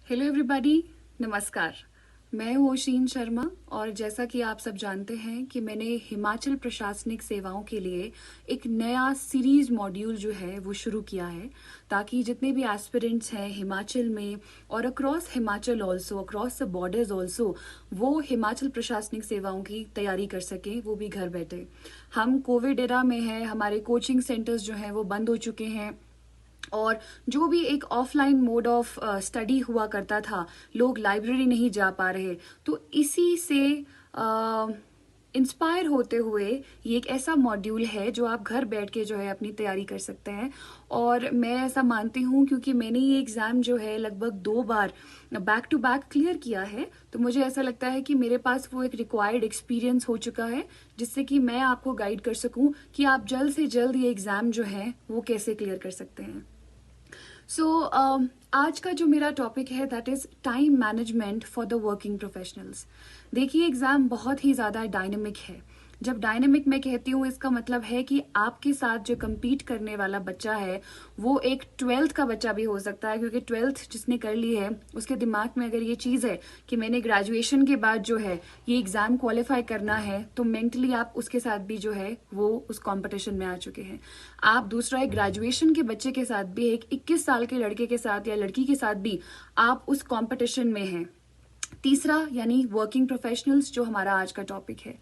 Hello everybody, नमस्कार। मैं हूँ ओशीन शर्मा और जैसा कि आप सब जानते हैं कि मैंने हिमाचल प्रशासनिक सेवाओं के लिए एक नया सीरीज मॉड्यूल जो है वो शुरू किया है, ताकि जितने भी एस्पिरेंट्स हैं हिमाचल में और across Himachal also, across the borders also, वो हिमाचल प्रशासनिक सेवाओं की तैयारी कर सकें, वो भी घर बैठे। हम कोविड एरा में हैं, हमारे कोचिंग सेंटर्स जो हैं वो बंद हो चुके हैं और जो भी एक ऑफलाइन मोड ऑफ स्टडी हुआ करता था, लोग लाइब्रेरी नहीं जा पा रहे, तो इसी से इंस्पायर होते हुए ये एक ऐसा मॉड्यूल है जो आप घर बैठ के जो है अपनी तैयारी कर सकते हैं। और मैं ऐसा मानती हूँ क्योंकि मैंने ये एग्ज़ाम जो है लगभग 2 बार बैक टू बैक क्लियर किया है, तो मुझे ऐसा लगता है कि मेरे पास वो एक रिक्वायर्ड एक्सपीरियंस हो चुका है, जिससे कि मैं आपको गाइड कर सकूं कि आप जल्द से जल्द ये एग्ज़ाम जो है वो कैसे क्लियर कर सकते हैं। आज का जो मेरा टॉपिक है that is time management for the working professionals. देखिए, एग्जाम बहुत ही ज़्यादा डायनेमिक है। जब डायनेमिक मैं कहती हूँ, इसका मतलब है कि आपके साथ जो compete करने वाला बच्चा है वो एक 12th का बच्चा भी हो सकता है, क्योंकि 12th जिसने कर ली है उसके दिमाग में अगर ये चीज़ है कि मैंने ग्रेजुएशन के बाद जो है ये एग्ज़ाम क्वालिफाई करना है, तो मेंटली आप उसके साथ भी जो है वो उस कंपटीशन में आ चुके हैं। आप दूसरा एक ग्रेजुएशन के बच्चे के साथ भी, एक 21 साल के लड़के के साथ या लड़की के साथ भी आप उस कंपटीशन में हैं। तीसरा यानी वर्किंग प्रोफेशनल्स, जो हमारा आज का टॉपिक है।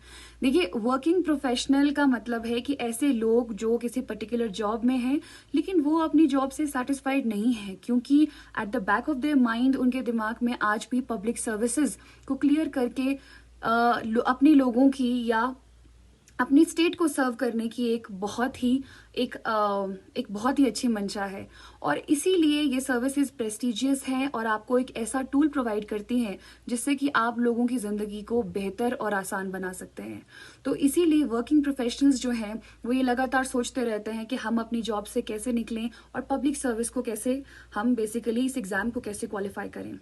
देखिए, वर्किंग प्रोफेशनल का मतलब है कि ऐसे लोग जो किसी पर्टिकुलर जॉब में हैं लेकिन वो अपनी जॉब से सेटिस्फाइड नहीं है, क्योंकि at the back of their mind उनके दिमाग में आज भी पब्लिक सर्विसेज को क्लियर करके अपने लोगों की या अपनी स्टेट को सर्व करने की एक बहुत ही अच्छी मंशा है। और इसीलिए ये सर्विसेज प्रेस्टिजियस हैं और आपको एक ऐसा टूल प्रोवाइड करती हैं जिससे कि आप लोगों की ज़िंदगी को बेहतर और आसान बना सकते हैं। तो इसीलिए वर्किंग प्रोफेशनल्स जो हैं वो ये लगातार सोचते रहते हैं कि हम अपनी जॉब से कैसे निकलें और पब्लिक सर्विस को कैसे, हम बेसिकली इस एग्ज़ाम को कैसे क्वालिफाई करें।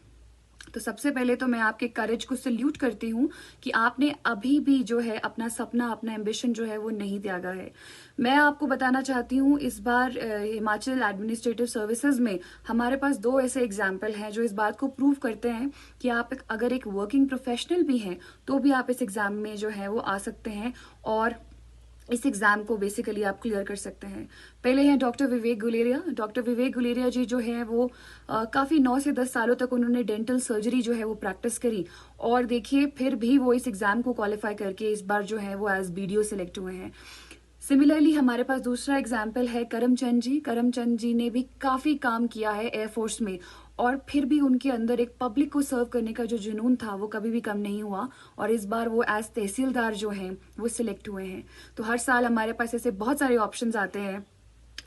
तो सबसे पहले तो मैं आपके करेज को सल्यूट करती हूँ कि आपने अभी भी जो है अपना सपना, अपना एम्बिशन जो है वो नहीं त्यागा है। मैं आपको बताना चाहती हूँ, इस बार हिमाचल एडमिनिस्ट्रेटिव सर्विसेज में हमारे पास 2 ऐसे एग्जाम्पल हैं जो इस बात को प्रूव करते हैं कि आप अगर एक वर्किंग प्रोफेशनल भी हैं तो भी आप इस एग्जाम में जो है वो आ सकते हैं और इस एग्जाम को बेसिकली आप क्लियर कर सकते हैं। पहले हैं डॉक्टर विवेक गुलेरिया। डॉक्टर विवेक गुलेरिया जी जो है वो काफ़ी 9 से 10 सालों तक उन्होंने डेंटल सर्जरी जो है वो प्रैक्टिस करी, और देखिए फिर भी वो इस एग्जाम को क्वालिफाई करके इस बार जो है वो एज बीडीओ सिलेक्ट हुए हैं। सिमिलरली हमारे पास दूसरा एग्जाम्पल है करमचंद जी। करमचंद जी ने भी काफ़ी काम किया है एयरफोर्स में, और फिर भी उनके अंदर एक पब्लिक को सर्व करने का जो जुनून था वो कभी भी कम नहीं हुआ, और इस बार वो एज तहसीलदार जो हैं वो सिलेक्ट हुए हैं। तो हर साल हमारे पास ऐसे बहुत सारे ऑप्शंस आते हैं,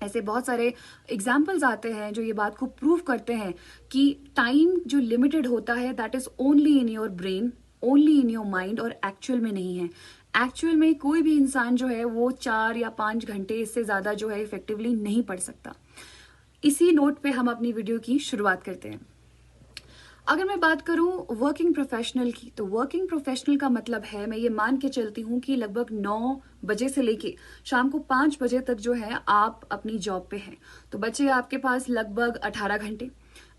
ऐसे बहुत सारे एग्जाम्पल्स आते हैं जो ये बात को प्रूव करते हैं कि टाइम जो लिमिटेड होता है that is only in your brain, only in your mind, और एक्चुअल में नहीं है। एक्चुअल में कोई भी इंसान जो है वो 4 या 5 घंटे इससे ज़्यादा जो है इफेक्टिवली नहीं पढ़ सकता। इसी नोट पे हम अपनी वीडियो की शुरुआत करते हैं। अगर मैं बात करूं वर्किंग प्रोफेशनल की, तो वर्किंग प्रोफेशनल का मतलब है, मैं ये मान के चलती हूँ कि लगभग 9 बजे से लेके शाम को 5 बजे तक जो है आप अपनी जॉब पे हैं। तो बचे आपके पास लगभग 18 घंटे।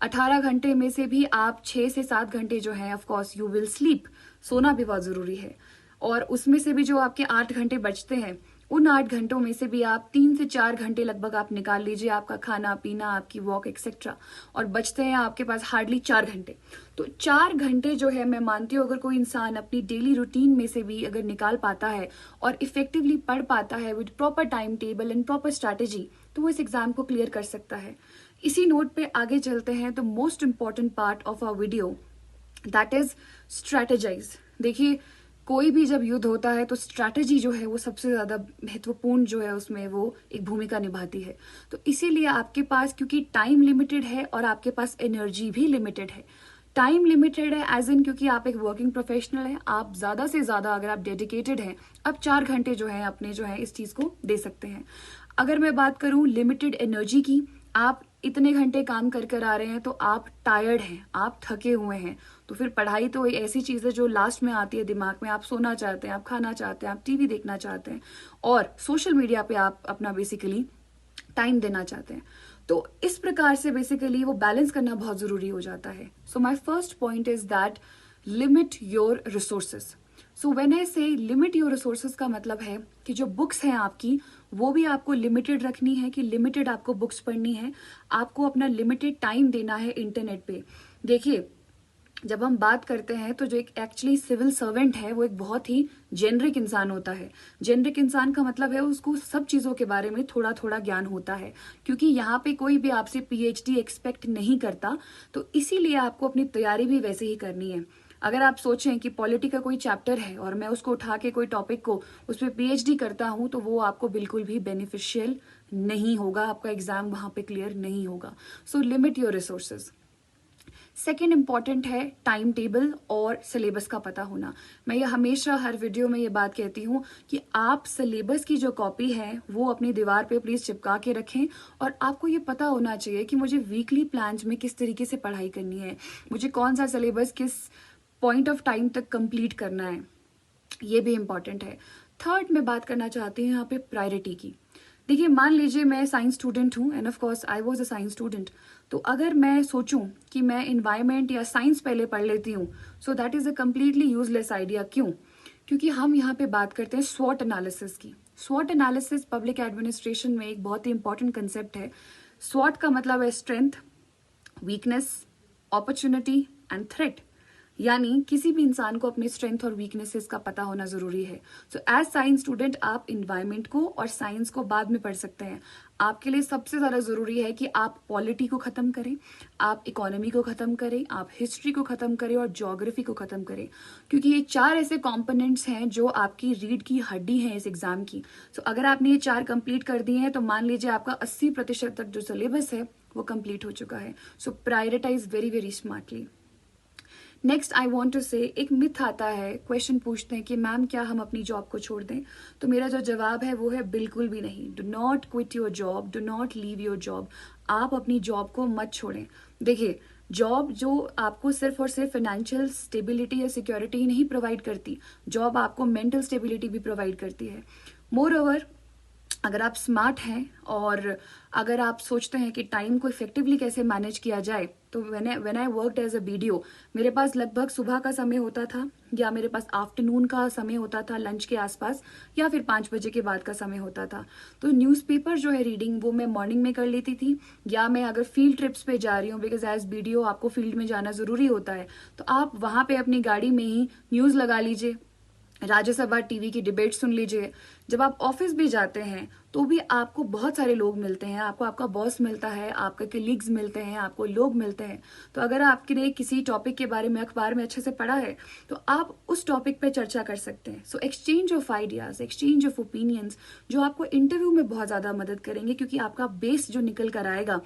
18 घंटे में से भी आप 6 से 7 घंटे जो है of course you will sleep, सोना भी बहुत ज़रूरी है। और उसमें से भी जो आपके 8 घंटे बचते हैं, उन 8 घंटों में से भी आप 3 से 4 घंटे लगभग आप निकाल लीजिए, आपका खाना पीना, आपकी वॉक एक्सेट्रा, और बचते हैं आपके पास हार्डली 4 घंटे। तो 4 घंटे जो है, मैं मानती हूँ अगर कोई इंसान अपनी डेली रूटीन में से भी अगर निकाल पाता है और इफेक्टिवली पढ़ पाता है with proper time table and proper strategy, तो वो इस एग्जाम को क्लियर कर सकता है। इसी नोट पे आगे चलते हैं। तो most important part of our video that is strategize. देखिए, कोई भी जब युद्ध होता है तो स्ट्रैटेजी जो है वो सबसे ज़्यादा महत्वपूर्ण जो है उसमें वो एक भूमिका निभाती है। तो इसीलिए आपके पास, क्योंकि टाइम लिमिटेड है और आपके पास एनर्जी भी लिमिटेड है। टाइम लिमिटेड है एज इन क्योंकि आप एक वर्किंग प्रोफेशनल हैं, आप ज़्यादा से ज़्यादा अगर आप डेडिकेटेड हैं, आप 4 घंटे जो है अपने जो है इस चीज़ को दे सकते हैं। अगर मैं बात करूँ लिमिटेड एनर्जी की, आप इतने घंटे काम कर कर आ रहे हैं तो आप टायर्ड हैं, आप थके हुए हैं, तो फिर पढ़ाई तो ऐसी चीज़ है जो लास्ट में आती है दिमाग में। आप सोना चाहते हैं, आप खाना चाहते हैं, आप टीवी देखना चाहते हैं, और सोशल मीडिया पे आप अपना बेसिकली टाइम देना चाहते हैं। तो इस प्रकार से बेसिकली वो बैलेंस करना बहुत ज़रूरी हो जाता है. So my first point is that limit your resources. So when I say limit your resources का मतलब है कि जो बुक्स हैं आपकी वो भी आपको लिमिटेड रखनी है, कि लिमिटेड आपको बुक्स पढ़नी है, आपको अपना लिमिटेड टाइम देना है इंटरनेट पे. देखिए, जब हम बात करते हैं तो जो एक एक्चुअली सिविल सर्वेंट है वो एक बहुत ही जेनरिक इंसान होता है. जेनरिक इंसान का मतलब है उसको सब चीज़ों के बारे में थोड़ा थोड़ा ज्ञान होता है, क्योंकि यहाँ पे कोई भी आपसे पीएचडी एक्सपेक्ट नहीं करता. तो इसीलिए आपको अपनी तैयारी भी वैसे ही करनी है. अगर आप सोचें कि पॉलिटी का कोई चैप्टर है और मैं उसको उठा के कोई टॉपिक को उस पर पीएचडी करता हूँ तो वो आपको बिल्कुल भी बेनिफिशियल नहीं होगा, आपका एग्जाम वहाँ पे क्लियर नहीं होगा. So limit your resources. Second important है टाइम टेबल और सिलेबस का पता होना. मैं ये हमेशा हर वीडियो में ये बात कहती हूँ कि आप सिलेबस की जो कॉपी है वो अपनी दीवार पे प्लीज चिपका के रखें, और आपको ये पता होना चाहिए कि मुझे वीकली प्लान्स में किस तरीके से पढ़ाई करनी है, मुझे कौन सा सिलेबस किस पॉइंट ऑफ टाइम तक कंप्लीट करना है. ये भी इंपॉर्टेंट है. थर्ड मैं बात करना चाहती हूँ यहाँ पे प्रायोरिटी की. देखिए, मान लीजिए मैं साइंस स्टूडेंट हूँ end of course I was a science student. तो अगर मैं सोचूं कि मैं इन्वायरमेंट या साइंस पहले पढ़ लेती हूँ, so that is a completely useless idea. क्यों? क्योंकि हम यहाँ पे बात करते हैं स्वॉट एनालिसिस की. स्वॉट एनालिसिस पब्लिक एडमिनिस्ट्रेशन में एक बहुत ही इंपॉर्टेंट कंसेप्ट है. स्वॉट का मतलब है strength, weakness, opportunity and threat. यानी किसी भी इंसान को अपने स्ट्रेंथ और वीकनेसेस का पता होना जरूरी है. सो एज साइंस स्टूडेंट आप इन्वायरमेंट को और साइंस को बाद में पढ़ सकते हैं. आपके लिए सबसे ज्यादा जरूरी है कि आप पॉलिटी को खत्म करें, आप इकोनॉमी को खत्म करें, आप हिस्ट्री को खत्म करें और ज्योग्राफी को खत्म करें, क्योंकि ये चार ऐसे कॉम्पोनेंट्स हैं जो आपकी रीढ़ की हड्डी है इस एग्जाम की. सो अगर आपने ये चार कंप्लीट कर दिए हैं तो मान लीजिए आपका 80% तक जो सिलेबस है वो कंप्लीट हो चुका है. So prioritize very very smartly. Next I want to say, एक मिथ आता है, क्वेश्चन पूछते हैं कि मैम क्या हम अपनी जॉब को छोड़ दें. तो मेरा जो जवाब है वो है बिल्कुल भी नहीं. Do not quit your job, do not leave your job. आप अपनी जॉब को मत छोड़ें. देखिए, जॉब जो आपको सिर्फ और सिर्फ फाइनेंशियल स्टेबिलिटी या सिक्योरिटी नहीं प्रोवाइड करती, जॉब आपको मेंटल स्टेबिलिटी भी प्रोवाइड करती है. मोर ओवर, अगर आप स्मार्ट हैं और अगर आप सोचते हैं कि टाइम को इफेक्टिवली कैसे मैनेज किया जाए, तो when I worked as a BDO, मेरे पास लगभग सुबह का समय होता था या मेरे पास आफ्टरनून का समय होता था लंच के आसपास, या फिर 5 बजे के बाद का समय होता था. तो न्यूज़पेपर जो है रीडिंग वो मैं मॉर्निंग में कर लेती थी, या मैं अगर फील्ड ट्रिप्स पे जा रही हूँ, बिकॉज एज बीडीओ आपको फील्ड में जाना जरूरी होता है, तो आप वहां पे अपनी गाड़ी में ही न्यूज़ लगा लीजिए, राज्यसभा टीवी की डिबेट सुन लीजिए. जब आप ऑफिस भी जाते हैं तो भी आपको बहुत सारे लोग मिलते हैं, आपको आपका बॉस मिलता है, आपके कलीग्स मिलते हैं, आपको लोग मिलते हैं. तो अगर आपने किसी टॉपिक के बारे में अखबार में अच्छे से पढ़ा है तो आप उस टॉपिक पे चर्चा कर सकते हैं. So exchange of ideas, exchange of opinions, जो आपको इंटरव्यू में बहुत ज्यादा मदद करेंगे, क्योंकि आपका बेस जो निकल कर आएगा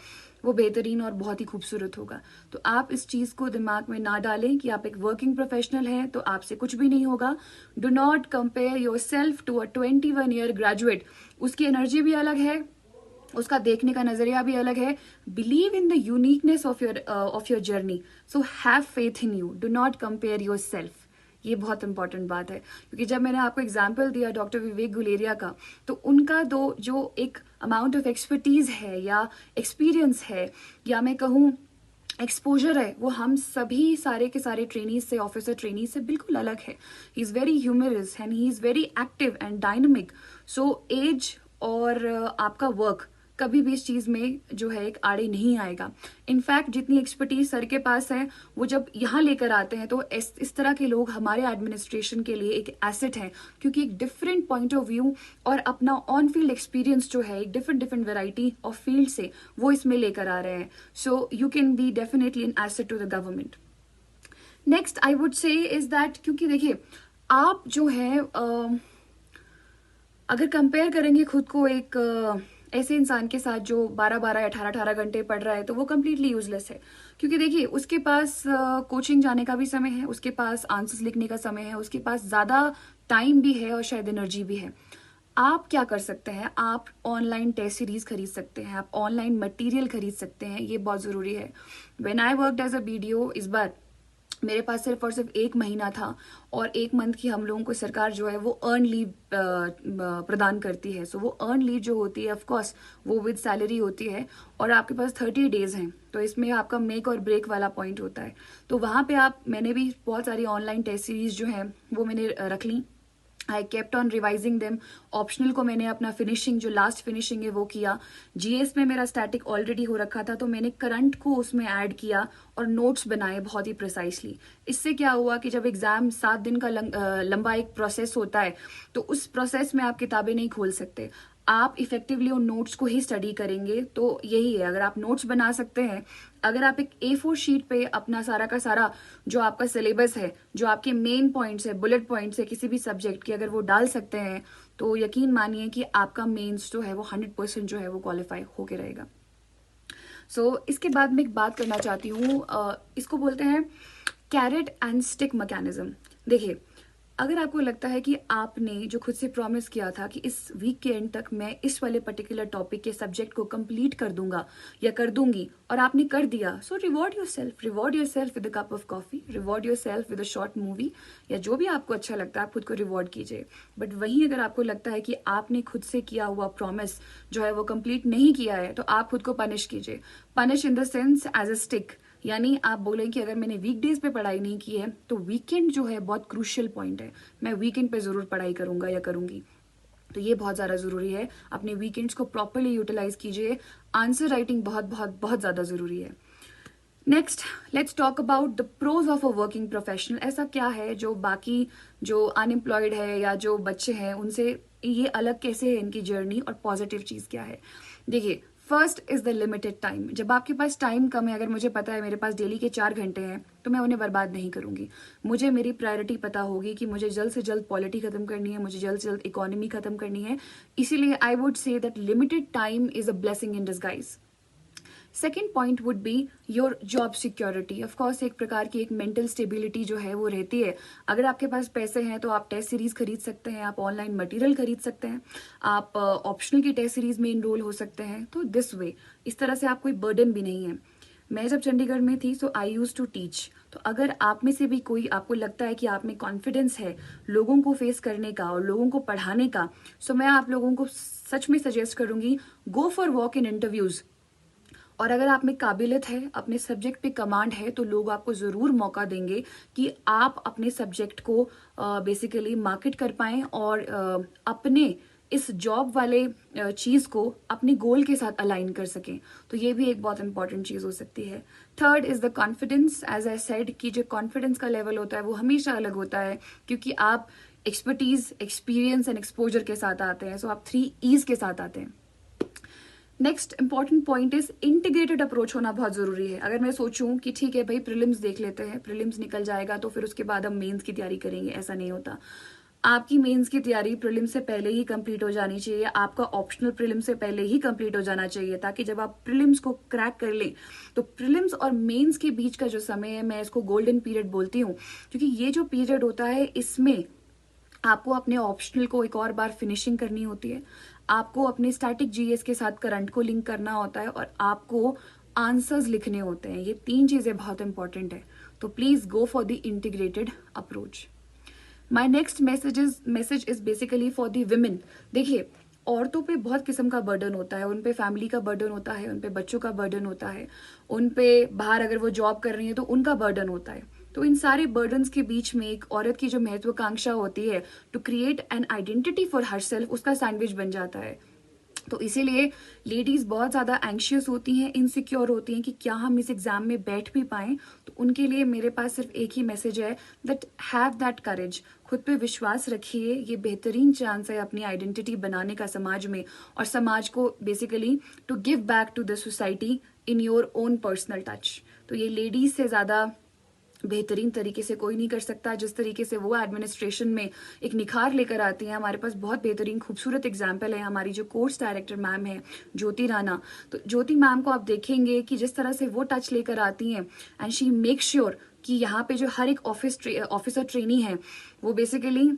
वो बेहतरीन और बहुत ही खूबसूरत होगा. तो आप इस चीज को दिमाग में ना डालें कि आप एक वर्किंग प्रोफेशनल हैं तो आपसे कुछ भी नहीं होगा. Do not compare yourself to a 21 year graduate. उसकी एनर्जी भी अलग है, उसका देखने का नजरिया भी अलग है. Believe in the uniqueness of your journey. So have faith in you, do not compare your self. ये बहुत इंपॉर्टेंट बात है, क्योंकि जब मैंने आपको एग्जाम्पल दिया डॉक्टर विवेक गुलेरिया का, तो उनका जो एक अमाउंट ऑफ एक्सपर्टीज है या एक्सपीरियंस है या मैं कहूँ एक्सपोजर है, वो हम सभी सारे के सारे ट्रेनीज से, ऑफिसर ट्रेनीज से बिल्कुल अलग है. He is very humorous and he is very active and dynamic. So as और आपका वर्क कभी भी इस चीज में जो है एक आड़े नहीं आएगा. इनफैक्ट जितनी एक्सपर्टीज सर के पास है वो जब यहाँ लेकर आते हैं तो इस तरह के लोग हमारे एडमिनिस्ट्रेशन के लिए एक एसेट है, क्योंकि एक डिफरेंट पॉइंट ऑफ व्यू और अपना ऑन फील्ड एक्सपीरियंस जो है एक डिफरेंट वेराइटी ऑफ फील्ड से वो इसमें लेकर आ रहे हैं. So you can be definitely an asset to the government. Next I would say is that, क्योंकि देखिए आप जो है अगर कंपेयर करेंगे खुद को एक ऐसे इंसान के साथ जो 12-12 18-18 घंटे पढ़ रहा है, तो वो कम्प्लीटली यूजलेस है. क्योंकि देखिए उसके पास कोचिंग जाने का भी समय है, उसके पास आंसर्स लिखने का समय है, उसके पास ज्यादा टाइम भी है और शायद एनर्जी भी है. आप क्या कर सकते हैं, आप ऑनलाइन टेस्ट सीरीज खरीद सकते हैं, आप ऑनलाइन मटेरियल खरीद सकते हैं. ये बहुत जरूरी है. When I worked as a BDO, इस बार मेरे पास सिर्फ और सिर्फ 1 महीना था, और 1 मंथ की हम लोगों को सरकार जो है वो अर्न लीव प्रदान करती है। सो वो अर्न लीव जो होती है ऑफ कोर्स वो विद सैलरी होती है, और आपके पास 30 डेज हैं। तो इसमें आपका मेक और ब्रेक वाला पॉइंट होता है। तो वहाँ पे मैंने भी बहुत सारी ऑनलाइन टेस्ट सीरीज जो है वो मैंने रख ली। I kept on revising them. Optional को मैंने अपना फिनिशिंग, जो लास्ट फिनिशिंग है वो किया। जीएस में मेरा स्टैटिक ऑलरेडी हो रखा था, तो मैंने करंट को उसमें ऐड किया और नोट्स बनाए बहुत ही प्रिसाइसली। इससे क्या हुआ कि जब एग्जाम 7 दिन का लंबा एक प्रोसेस होता है, तो उस प्रोसेस में आप किताबें नहीं खोल सकते, आप इफेक्टिवली उन नोट्स को ही स्टडी करेंगे। तो यही है, अगर आप नोट्स बना सकते हैं, अगर आप एक A4 शीट पे अपना सारा का सारा जो आपका सिलेबस है, जो आपके मेन पॉइंट्स है, बुलेट पॉइंट्स है किसी भी सब्जेक्ट के, अगर वो डाल सकते हैं, तो यकीन मानिए कि आपका मेंस जो है वो 100% जो है वो क्वालिफाई होके रहेगा। इसके बाद मैं एक बात करना चाहती हूँ, इसको बोलते हैं कैरेट एंड स्टिक मैकेनिज्म। देखिए, अगर आपको लगता है कि आपने जो खुद से प्रॉमिस किया था कि इस वीक के एंड तक मैं इस वाले पर्टिकुलर टॉपिक के सब्जेक्ट को कंप्लीट कर दूंगा या कर दूंगी, और आपने कर दिया, so reward yourself with a cup of coffee, reward yourself with a short movie, या जो भी आपको अच्छा लगता है आप खुद को रिवॉर्ड कीजिए। बट वहीं अगर आपको लगता है कि आपने खुद से किया हुआ प्रॉमिस जो है वो कंप्लीट नहीं किया है, तो आप खुद को पनिश कीजिए। Punish in the sense as a stick, यानी आप बोलें कि अगर मैंने वीकडेज पे पढ़ाई नहीं की है, तो वीकेंड जो है बहुत क्रूशियल पॉइंट है, मैं वीकेंड पे जरूर पढ़ाई करूंगा या करूंगी। तो ये बहुत ज्यादा जरूरी है, अपने वीकेंड्स को प्रॉपरली यूटिलाइज कीजिए। आंसर राइटिंग बहुत बहुत बहुत ज्यादा जरूरी है। Next, let's talk about the pros of a working professional. ऐसा क्या है जो बाकी जो अनएम्प्लॉयड है या जो बच्चे हैं उनसे ये अलग कैसे है इनकी जर्नी, और पॉजिटिव चीज क्या है। देखिए, first is the limited time. जब आपके पास टाइम कम है, अगर मुझे पता है मेरे पास डेली के 4 घंटे हैं, तो मैं उन्हें बर्बाद नहीं करूंगी। मुझे मेरी प्रायोरिटी पता होगी कि मुझे जल्द से जल्द पॉलिटी खत्म करनी है, मुझे जल्द से जल्द इकोनॉमी खत्म करनी है। इसीलिए आई would say that limited time is a blessing in disguise. Second point would be your job security. Of course एक प्रकार की एक मेंटल स्टेबिलिटी जो है वो रहती है। अगर आपके पास पैसे हैं तो आप टेस्ट सीरीज खरीद सकते हैं, आप ऑनलाइन मटेरियल खरीद सकते हैं, आप ऑप्शनल की टेस्ट सीरीज में इनरोल हो सकते हैं। तो दिस वे, इस तरह से आप कोई बर्डन भी नहीं है। मैं जब चंडीगढ़ में थी, सो आई यूज टू टीच। तो अगर आप में से भी कोई, आपको लगता है कि आप में कॉन्फिडेंस है लोगों को फेस करने का और लोगों को पढ़ाने का, सो मैं आप लोगों को सच में सजेस्ट करूंगी, go for walk in interviews. और अगर आप में काबिलियत है, अपने सब्जेक्ट पे कमांड है, तो लोग आपको जरूर मौका देंगे कि आप अपने सब्जेक्ट को बेसिकली मार्केट कर पाएं, और अपने इस जॉब वाले चीज को अपने गोल के साथ अलाइन कर सकें। तो ये भी एक बहुत इंपॉर्टेंट चीज हो सकती है। Third is the confidence. As I said कि जो कॉन्फिडेंस का लेवल होता है वो हमेशा अलग होता है, क्योंकि आप एक्सपर्टीज, एक्सपीरियंस एंड एक्सपोजर के साथ आते हैं। सो आप 3 E's के साथ आते हैं। Next important point is integrated approach होना बहुत जरूरी है। अगर मैं सोचूं कि ठीक है भाई प्रीलिम्स देख लेते हैं, प्रीलिम्स निकल जाएगा तो फिर उसके बाद हम मेंस की तैयारी करेंगे, ऐसा नहीं होता। आपकी मेंस की तैयारी प्रीलिम्स से पहले ही कंप्लीट हो जानी चाहिए, आपका ऑप्शनल प्रीलिम्स से पहले ही कंप्लीट हो जाना चाहिए, ताकि जब आप प्रीलिम्स को क्रैक कर लें, तो प्रीलिम्स और मेंस के बीच का जो समय है, मैं इसको गोल्डन पीरियड बोलती हूँ, क्योंकि ये जो पीरियड होता है इसमें आपको अपने ऑप्शनल को एक और बार फिनिशिंग करनी होती है, आपको अपने स्टैटिक जीएस के साथ करंट को लिंक करना होता है, और आपको आंसर्स लिखने होते हैं। ये 3 चीजें बहुत इंपॉर्टेंट है। तो please go for the integrated approach. My next message is basically for the women. देखिए, औरतों पे बहुत किस्म का बर्डन होता है, उन पे फैमिली का बर्डन होता है, उन पे बच्चों का बर्डन होता है, उन पे बाहर अगर वो जॉब कर रही है तो उनका बर्डन होता है। तो इन सारे बर्डन्स के बीच में एक औरत की जो महत्वाकांक्षा होती है to create an identity for herself, उसका सैंडविच बन जाता है। तो इसीलिए लेडीज बहुत ज्यादा एंशियस होती हैं, इनसिक्योर होती हैं कि क्या हम इस एग्जाम में बैठ भी पाएं। तो उनके लिए मेरे पास सिर्फ एक ही मैसेज है, दैट हैव दैट करेज। खुद पे विश्वास रखिए, ये बेहतरीन चांस है अपनी आइडेंटिटी बनाने का समाज में, और समाज को basically to give back to the society in your own personal touch. तो ये लेडीज से ज्यादा बेहतरीन तरीके से कोई नहीं कर सकता। जिस तरीके से वो एडमिनिस्ट्रेशन में एक निखार लेकर आती हैं, हमारे पास बहुत बेहतरीन खूबसूरत एग्जाम्पल है। हमारी जो कोर्स डायरेक्टर मैम है ज्योति राणा, तो ज्योति मैम को आप देखेंगे कि जिस तरह से वो टच लेकर आती हैं, एंड शी मेक श्योर कि यहाँ पे जो हर एक ऑफिसर ट्रेनी है वो बेसिकली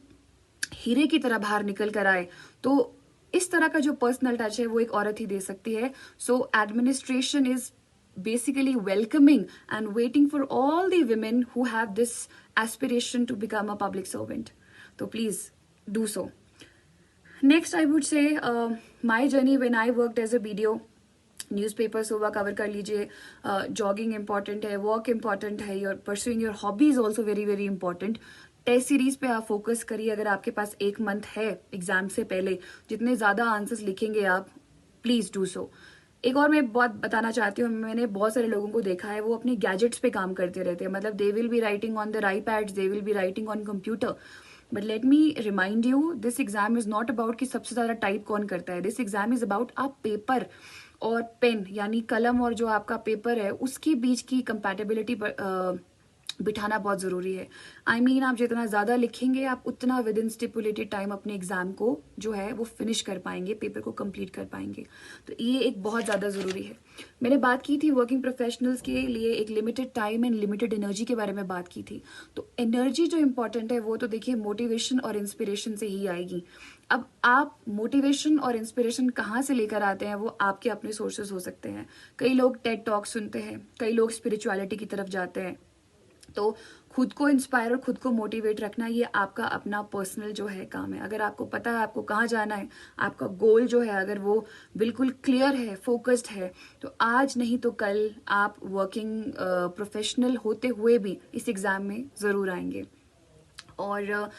हीरे की तरह बाहर निकल कर आए। तो इस तरह का जो पर्सनल टच है वो एक औरत ही दे सकती है। So administration is basically welcoming and waiting for all the women who have this aspiration to become a public servant. So please do so. Next, I would say my journey when I worked as a BDO. Newspaper सुबह cover कर लीजिए, jogging important है, walk important है, your pursuing your hobby is also very very important. Test series पे आप focus करिए. अगर आपके पास एक मंथ है एग्जाम से पहले, जितने ज्यादा आंसर्स लिखेंगे आप, प्लीज डू सो. एक और मैं बहुत बताना चाहती हूँ, मैंने बहुत सारे लोगों को देखा है वो अपने गैजेट्स पे काम करते रहते हैं. मतलब they will be writing on their iPads, they will be writing on computer. But let me remind you, this exam is not about कि सबसे ज्यादा टाइप कौन करता है. दिस एग्जाम इज अबाउट आप पेपर और पेन यानी कलम और जो आपका पेपर है उसके बीच की कंपैटिबिलिटी बिठाना बहुत जरूरी है. I mean, आप जितना ज्यादा लिखेंगे आप उतना विद इन स्टिपुलेटेड टाइम अपने एग्जाम को जो है वो फिनिश कर पाएंगे, पेपर को कंप्लीट कर पाएंगे. तो ये एक बहुत ज्यादा जरूरी है. मैंने बात की थी वर्किंग प्रोफेशनल्स के लिए एक limited time and limited energy के बारे में बात की थी. तो एनर्जी जो इंपॉर्टेंट है वो तो देखिए मोटिवेशन और इंस्पिरेशन से ही आएगी. अब आप मोटिवेशन और इंस्पिरेशन कहाँ से लेकर आते हैं वो आपके अपने सोर्सेज हो सकते हैं. कई लोग टेड टॉक सुनते हैं, कई लोग स्पिरिचुअलिटी की तरफ जाते हैं. तो खुद को इंस्पायर और खुद को मोटिवेट रखना ये आपका अपना पर्सनल जो है काम है. अगर आपको पता है आपको कहाँ जाना है, आपका गोल जो है अगर वो बिल्कुल क्लियर है, फोकस्ड है, तो आज नहीं तो कल आप वर्किंग प्रोफेशनल होते हुए भी इस एग्जाम में जरूर आएंगे. और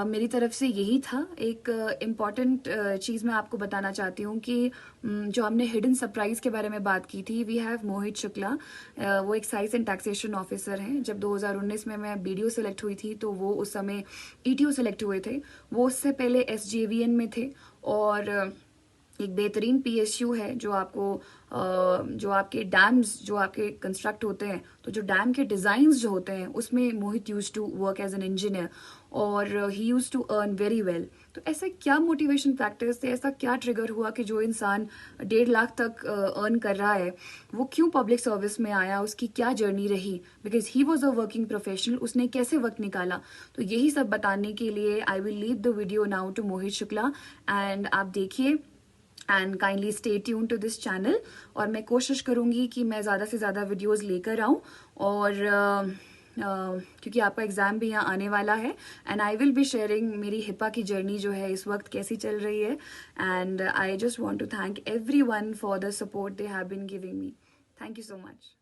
मेरी तरफ से यही था. एक इम्पॉर्टेंट चीज़ मैं आपको बताना चाहती हूँ कि जो हमने हिडन सरप्राइज के बारे में बात की थी, वी हैव मोहित शुक्ला. वो एक्साइज एंड टैक्सेशन ऑफिसर हैं. जब 2019 में मैं बीडीओ सेलेक्ट हुई थी तो वो उस समय ईटीओ सेलेक्ट हुए थे. वो उससे पहले एसजेवीएन में थे. और एक बेहतरीन पीएसयू है जो आपको जो आपके डैम्स जो आपके कंस्ट्रक्ट होते हैं, तो जो डैम के डिजाइन्स जो होते हैं उसमें Mohit used to work as an engineer और he used to earn very well. तो ऐसे क्या मोटिवेशन फैक्टर्स थे, ऐसा क्या ट्रिगर हुआ कि जो इंसान 1.5 लाख तक अर्न कर रहा है वो क्यों पब्लिक सर्विस में आया, उसकी क्या जर्नी रही, because he was a working professional, उसने कैसे वक्त निकाला. तो यही सब बताने के लिए I will leave the video now to Mohit Shukla and आप देखिए and kindly stay tune to this channel. और मैं कोशिश करूंगी कि मैं ज़्यादा से ज़्यादा वीडियोस लेकर आऊँ. और क्योंकि आपका एग्ज़ाम भी यहाँ आने वाला है and I will be sharing मेरी हिपा की जर्नी जो है इस वक्त कैसी चल रही है. And I just want to thank everyone for the support they have been giving me. Thank you so much.